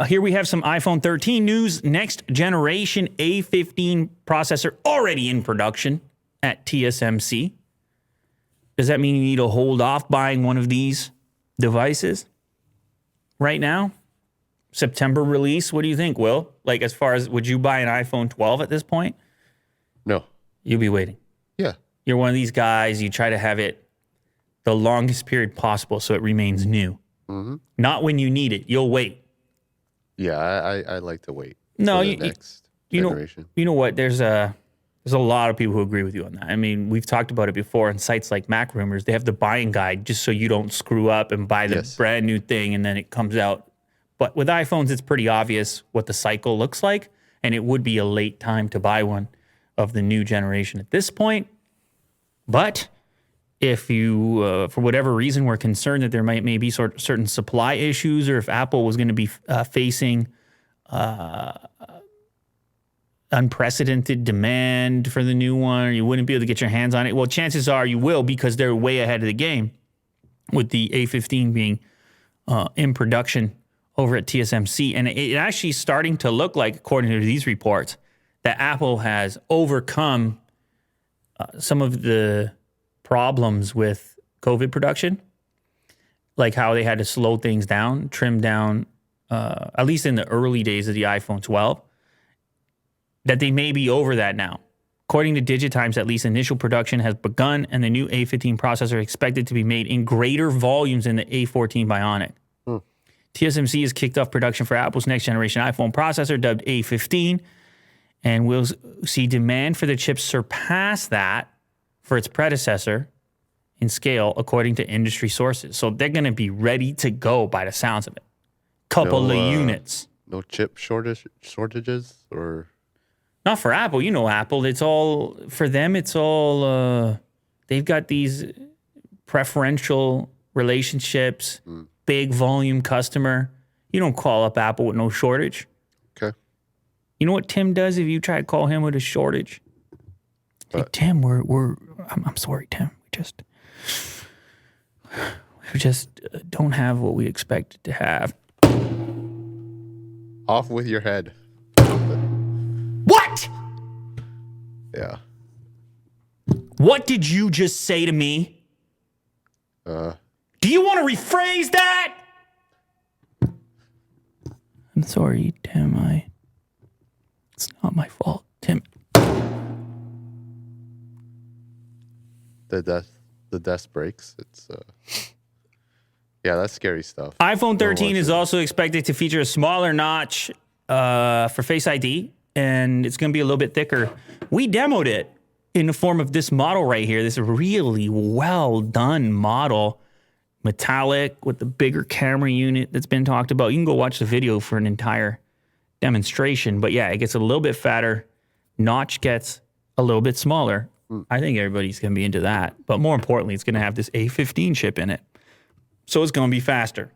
Here we have some iPhone 13 news. Next generation A15 processor already in production at TSMC. Does that mean you need to hold off buying one of these devices right now? September release, what do you think, Will? Like, as far as, would you buy an iPhone 12 at this point? No. You'll be waiting. Yeah. You're one of these guys, you try to have it the longest period possible so it remains new. Mm-hmm. Not when you need it. You'll wait. Yeah, I like to wait. No, for the next generation. You know what? There's a lot of people who agree with you on that. I mean, we've talked about it before on sites like Mac Rumors. They have the buying guide just so you don't screw up and buy the brand new thing and then it comes out. But with iPhones, it's pretty obvious what the cycle looks like, and it would be a late time to buy one of the new generation at this point. But if you, for whatever reason, were concerned that there may be certain supply issues, or if Apple was going to be facing unprecedented demand for the new one, or you wouldn't be able to get your hands on it, well, chances are you will, because they're way ahead of the game with the A15 being in production over at TSMC. And it actually is starting to look like, according to these reports, that Apple has overcome some of the problems with COVID production, like how they had to slow things down, trim down, at least in the early days of the iPhone 12, that they may be over that now. According to Digitimes, at least initial production has begun, and the new A15 processor is expected to be made in greater volumes than the A14 Bionic. TSMC has kicked off production for Apple's next generation iPhone processor, dubbed A15, and we'll see demand for the chip surpass that for its predecessor in scale, according to industry sources. So they're going to be ready to go by the sounds of it. Couple of units. No chip shortages or... Not for Apple. You know Apple. It's all, for them, it's all, they've got these preferential relationships, big volume customer. You don't call up Apple with no shortage. Okay. You know what Tim does if you try to call him with a shortage? Say, Tim, I'm sorry, Tim. We just don't have what we expected to have. Off with your head. What? Yeah. What did you just say to me? Do you want to rephrase that? I'm sorry, Tim. It's not my fault, Tim. The desk breaks. It's yeah, that's scary stuff. iPhone 13 is also expected to feature a smaller notch for Face ID, and it's going to be a little bit thicker. We demoed it in the form of this model right here. This really well done model, metallic with the bigger camera unit that's been talked about. You can go watch the video for an entire demonstration. But yeah, it gets a little bit fatter. Notch gets a little bit smaller. I think everybody's going to be into that. But more importantly, it's going to have this A15 chip in it. So it's going to be faster.